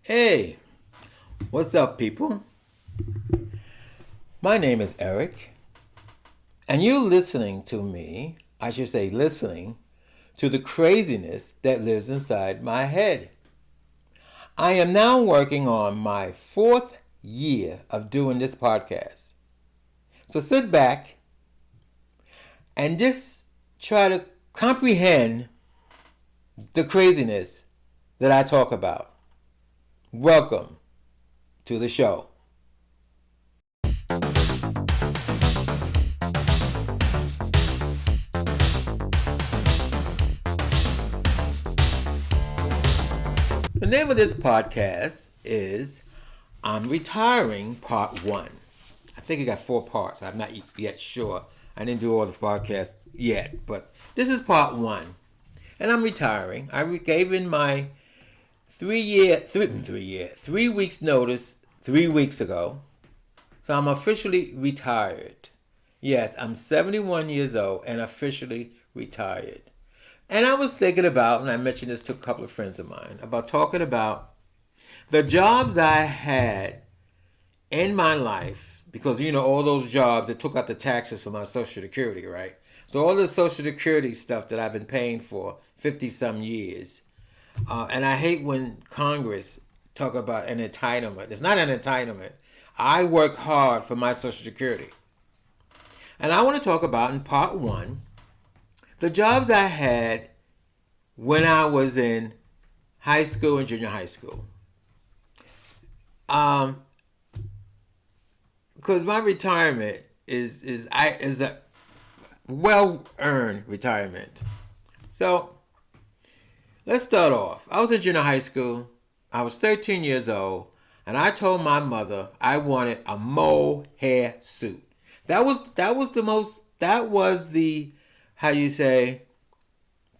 Hey, what's up, people? My name is Eric, and you're listening to me, I should say, listening to the craziness that lives inside my head. I am now working on my fourth year of doing this podcast. So sit back and just try to comprehend the craziness that I talk about. Welcome to the show. The name of this podcast is I'm Retiring Part 1. I think it got 4 parts. I'm not yet sure. I didn't do all the podcasts yet, but this is Part 1. And I'm retiring. I gave in my 3 weeks notice 3 weeks ago. So I'm officially retired. Yes, I'm 71 years old and officially retired. And I was thinking about, and I mentioned this to a couple of friends of mine, about talking about the jobs I had in my life, because all those jobs that took out the taxes for my Social Security, right? So all the Social Security stuff that I've been paying for 50 some years. And I hate when Congress talk about an entitlement. It's not an entitlement. I work hard for my Social Security. And I want to talk about in Part 1 the jobs I had when I was in high school and junior high school. Because my retirement is a well-earned retirement. So let's start off. I was in junior high school. I was 13 years old, and I told my mother I wanted a mohair suit. That was the how you say,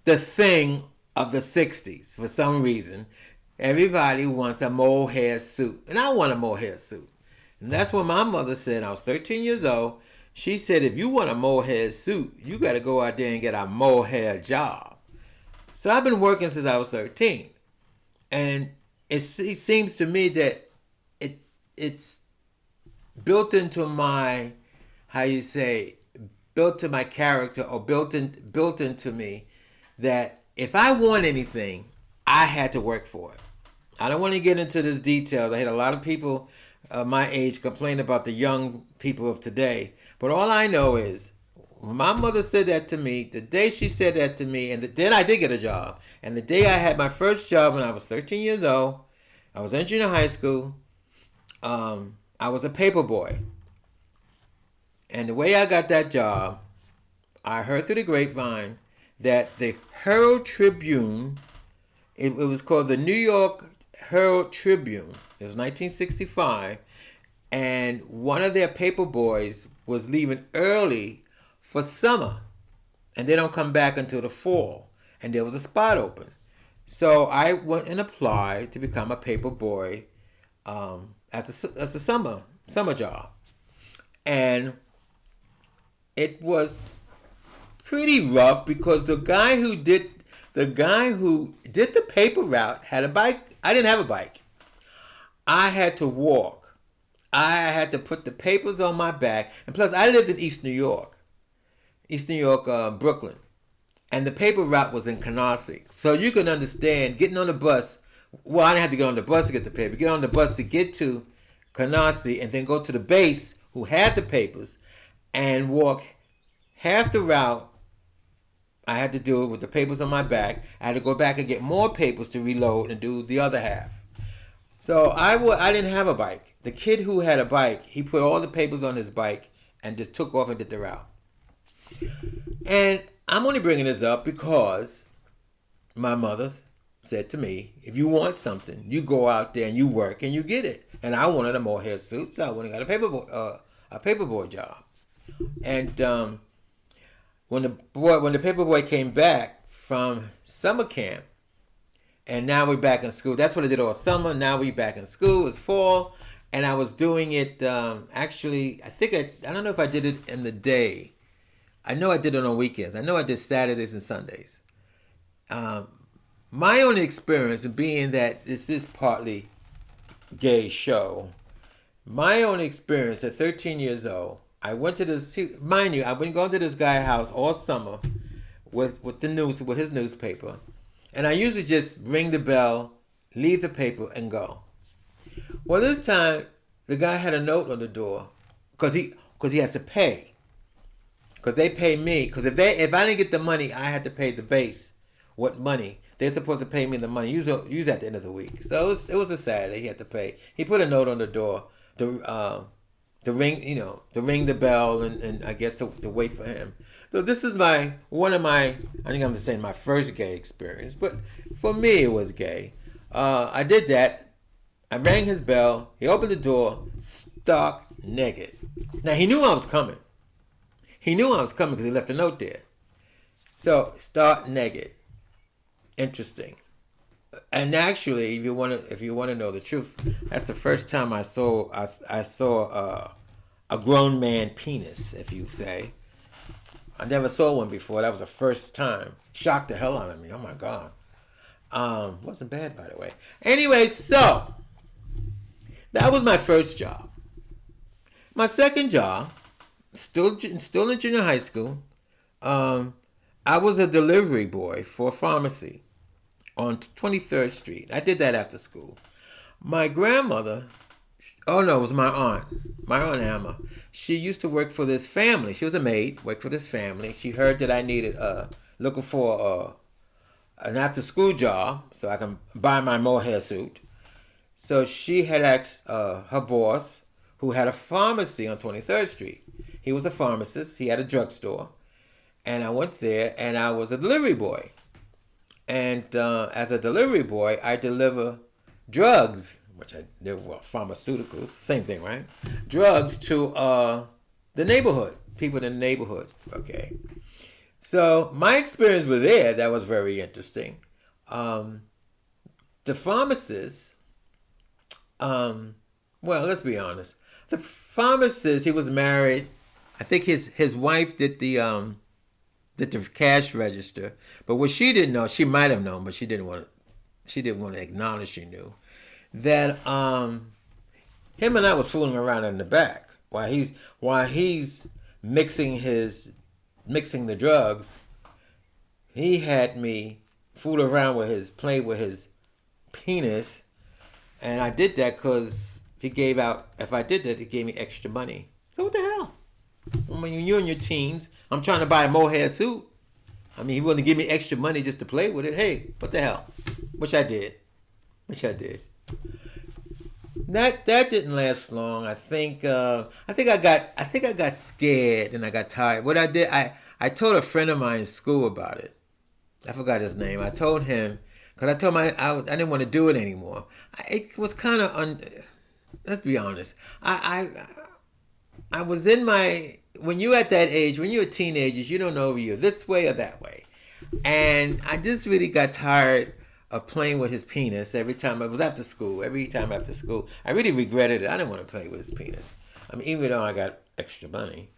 the thing of the 60s. For some reason, everybody wants a mohair suit. And I want a mohair suit. And that's what my mother said. I was 13 years old. She said, if you want a mohair suit, you got to go out there and get a mohair job. So I've been working since I was 13. And it seems to me that it's built into my, how you say, built to my character, or built into me, that if I want anything, I had to work for it. I don't want to get into this details. I had a lot of people my age complain about the young people of today. But all I know is, when my mother said that to me, the day she said that to me, and then I did get a job. And the day I had my first job when I was 13 years old, I was in junior high school. I was a paper boy. And the way I got that job, I heard through the grapevine that the Herald Tribune, it was called the New York Herald Tribune. It was 1965. And one of their paper boys was leaving early for summer. And they don't come back until the fall. And there was a spot open. So I went and applied to become a paper boy as a summer job. And it was pretty rough because the guy who did the paper route had a bike. I didn't have a bike. I had to walk. I had to put the papers on my back. And plus, I lived in East New York, Brooklyn. And the paper route was in Canarsie. So you can understand getting on the bus. Well, I didn't have to get on the bus to get the paper. Get on the bus to get to Canarsie and then go to the base who had the papers and walk half the route. I had to do it with the papers on my back. I had to go back and get more papers to reload and do the other half. So I didn't have a bike. The kid who had a bike, he put all the papers on his bike and just took off and did the route. And I'm only bringing this up because my mother said to me, if you want something, you go out there and you work and you get it. And I wanted a mohair suit, so I went and got a paperboy job. And when the paperboy came back from summer camp, and now we're back in school. That's what I did all summer. Now we're back in school. It's fall, and I was doing it. Actually, I don't know if I did it in the day. I know I did it on weekends. I know I did Saturdays and Sundays. My only experience being that this is partly gay show. My own experience at 13 years old, I went to this. Mind you, I've been going to this guy's house all summer with his newspaper, and I usually just ring the bell, leave the paper, and go. Well, this time the guy had a note on the door because he has to pay, because they pay me, because if I didn't get the money, I had to pay the base. What money? They're supposed to pay me the money. Usually at the end of the week. So it was a Saturday. He had to pay. He put a note on the door to ring, to ring the bell, and I guess to wait for him. So this is one of my, I think I'm just saying my first gay experience, but for me it was gay. I did that. I rang his bell. He opened the door, stark naked. Now he knew I was coming. He knew I was coming because he left a note there. So stark naked. Interesting. And actually, if you want to know the truth, that's the first time I saw a grown man penis, if you say. I never saw one before. That was the first time. Shocked the hell out of me. Oh my God. Wasn't bad, by the way. Anyway, so that was my first job. My second job, still in junior high school, I was a delivery boy for a pharmacy on 23rd Street. I did that after school. My grandmother, oh no, it was my Aunt Emma. She used to work for this family. She was a maid, worked for this family. She heard that I needed, looking for an after school job so I can buy my mohair suit. So she had asked her boss, who had a pharmacy on 23rd Street. He was a pharmacist. He had a drugstore. And I went there and I was a delivery boy. And as a delivery boy, I deliver drugs, which I did, well, pharmaceuticals, same thing, right? Drugs to the neighborhood, people in the neighborhood, okay? So my experience with there, that was very interesting. The pharmacist, well, let's be honest. The pharmacist, he was married. I think his wife did the cash register, but what she didn't know, she might have known, but she didn't want to acknowledge she knew that him and I was fooling around in the back while he's mixing the drugs. He had me fool around play with his penis, and I did that because if I did that, he gave me extra money. So what the hell? When you're in your teens, I'm trying to buy a mohair suit. I mean, he wanted to give me extra money just to play with it. Hey, what the hell? Which I did. That didn't last long. I think I got scared and I got tired. What I did, I told a friend of mine in school about it. I forgot his name. I told him because I told him I didn't want to do it anymore. It was kind of let's be honest. I was in when you're at that age, when you're a teenager, you don't know if you're this way or that way. And I just really got tired of playing with his penis every time. It was after school. Every time after school. I really regretted it. I didn't want to play with his penis. I mean, even though I got extra money.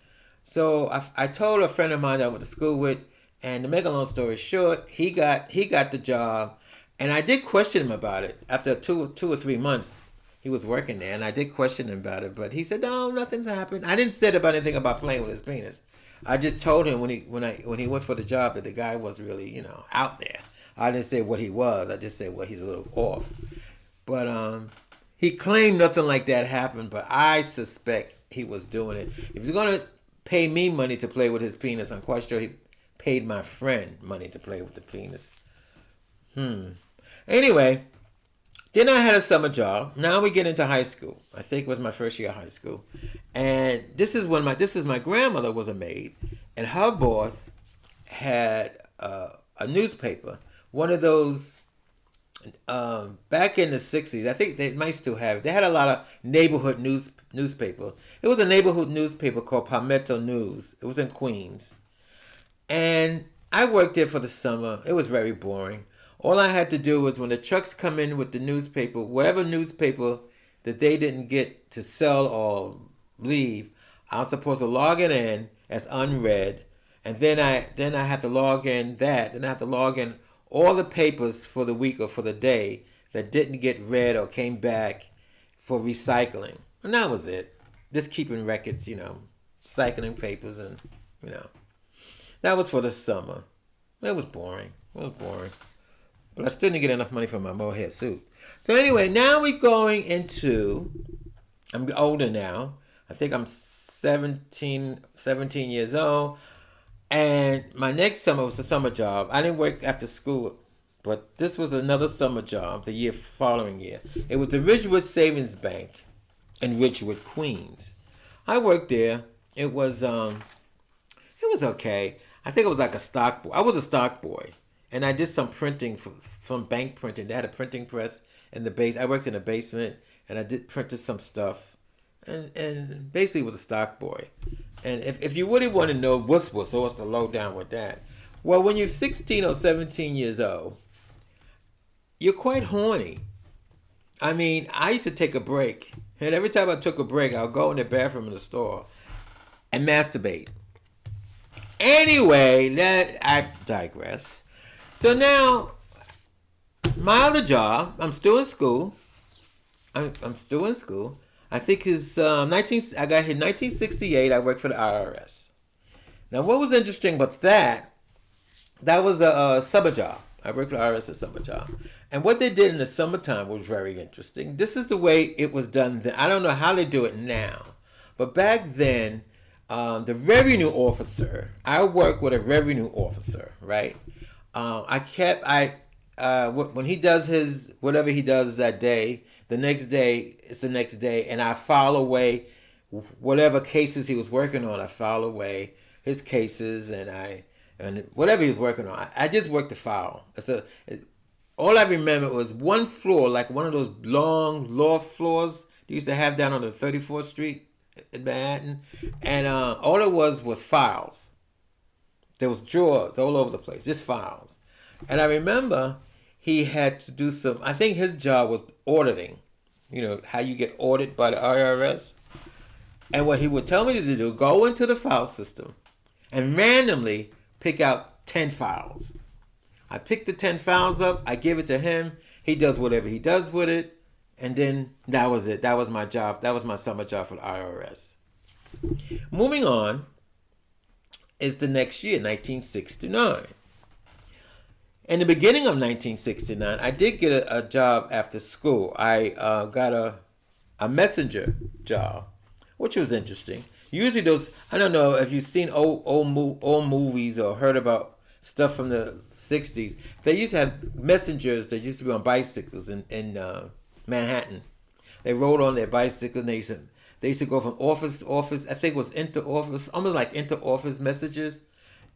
So I told a friend of mine that I went to school with, and to make a long story short, he got the job. And I did question him about it after two or 3 months. He was working there, and I did question him about it, but he said, "No, nothing's happened." I didn't say about anything about playing with his penis. I just told him when he went for the job that the guy was really, out there. I didn't say what he was. I just said, well, he's a little off. But he claimed nothing like that happened, but I suspect he was doing it. If he's gonna pay me money to play with his penis, I'm quite sure he paid my friend money to play with the penis. Anyway. Then I had a summer job. Now we get into high school. I think it was my first year of high school. And this is my grandmother was a maid, and her boss had a newspaper. One of those back in the 60s. I think they might still have it. They had a lot of neighborhood newspaper. It was a neighborhood newspaper called Palmetto News. It was in Queens. And I worked there for the summer. It was very boring. All I had to do was when the trucks come in with the newspaper, whatever newspaper that they didn't get to sell or leave, I was supposed to log it in as unread, and then I have to log in that, and I have to log in all the papers for the week or for the day that didn't get read or came back, for recycling. And that was it. Just keeping records, recycling papers and, you know. That was for the summer. It was boring. But I still didn't get enough money for my mohair suit. So anyway, now we're going into, I'm older now. I think I'm 17 years old. And my next summer was a summer job. I didn't work after school, but this was another summer job the following year. It was the Ridgewood Savings Bank in Ridgewood, Queens. I worked there. It was okay. I think it was like a stock boy. I was a stock boy, and I did some printing from bank printing. They had a printing press in the base. I worked in the basement, and I did printed some stuff, and basically was a stock boy. And if you really want to know what's the lowdown with that, well, when you're 16 or 17 years old, you're quite horny. I mean, I used to take a break, and every time I took a break, I'll go in the bathroom in the store and masturbate. Anyway, I digress. So now, my other job, I'm still in school. I'm still in school. I think it's I got here in 1968. I worked for the IRS. Now, what was interesting about that was a summer job. I worked for the IRS as a summer job. And what they did in the summertime was very interesting. This is the way it was done then. I don't know how they do it now. But back then, the revenue officer, I work with a revenue officer, right? When he does whatever he does that day, the next day, it's the next day, and I file away whatever cases he was working on. I file away his cases, and whatever he was working on. I just worked the file. All I remember was one floor, like one of those long loft floors they used to have down on the 34th Street in Manhattan, and all it was files. There was drawers all over the place, just files. And I remember he had to do I think his job was auditing, how you get audited by the IRS. And what he would tell me to do, go into the file system and randomly pick out 10 files. I pick the 10 files up, I give it to him, he does whatever he does with it, and then that was it. That was my job. That was my summer job for the IRS. Moving on is the next year, 1969. In the beginning of 1969, I did get a job after school. I got a messenger job, which was interesting. Usually I don't know if you've seen old movies or heard about stuff from the 60s. They used to have messengers that used to be on bicycles in Manhattan. They rode on their bicycle, and they used to go from office to office. I think it was inter-office, almost like inter-office messages.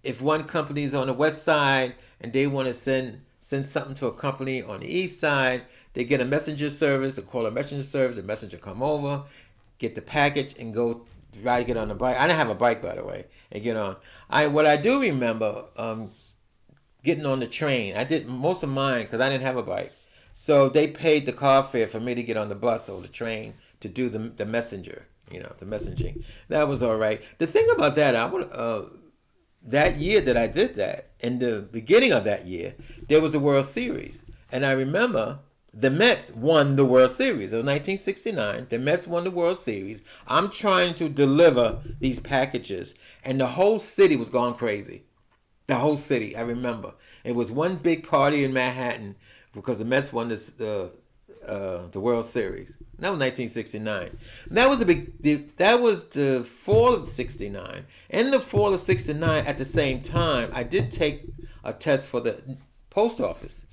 If one company's on the west side and they want to send something to a company on the east side, they get a messenger service. They call a messenger service. The messenger come over, get the package, and go try to get on the bike. I didn't have a bike, by the way, and get on. What I do remember getting on the train. I did most of mine because I didn't have a bike. So they paid the car fare for me to get on the bus or the train to do the messenger, the messaging. That was all right. The thing about that, that year that I did that, in the beginning of that year, there was the World Series. And I remember the Mets won the World Series. It was 1969. The Mets won the World Series. I'm trying to deliver these packages, and the whole city was going crazy. The whole city, I remember. It was one big party in Manhattan because the Mets won the World Series. That was 1969. That was the fall of '69. In the fall of '69, at the same time, I did take a test for the post office.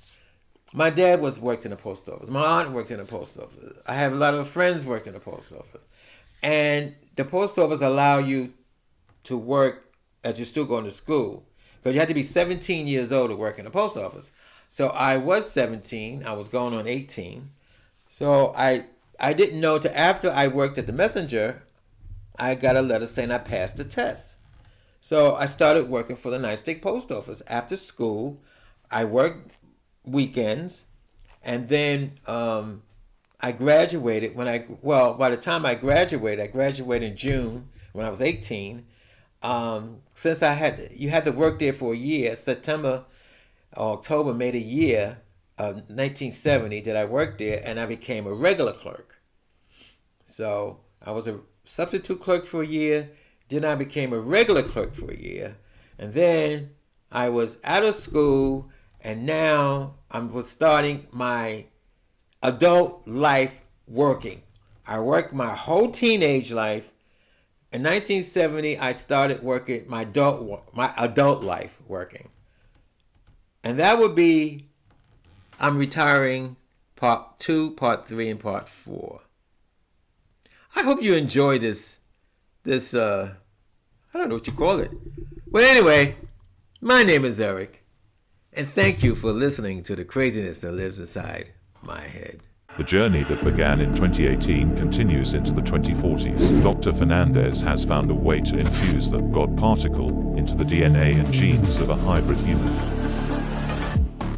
My dad worked in the post office. My aunt worked in the post office. I have a lot of friends worked in the post office. And the post office allow you to work as you're still going to school. Because you had to be 17 years old to work in the post office. So I was 17. I was going on 18. So I didn't know till after I worked at the messenger, I got a letter saying I passed the test. So I started working for the United States Post Office. After school, I worked weekends, and then I graduated. By the time I graduated in June when I was 18. Since you had to work there for a year, September or October made a year of 1970 that I worked there, and I became a regular clerk. So I was a substitute clerk for a year. Then I became a regular clerk for a year. And then I was out of school, and now I was starting my adult life working. I worked my whole teenage life. In 1970, I started working my adult life working. And that would be, I'm retiring part 2, part 3, and part 4. I hope you enjoy this, I don't know what you call it. But anyway, my name is Eric, and thank you for listening to the craziness that lives inside my head. The journey that began in 2018 continues into the 2040s. Dr. Fernandez has found a way to infuse the God particle into the DNA and genes of a hybrid human.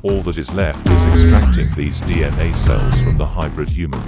All that is left is extracting these DNA cells from the hybrid human.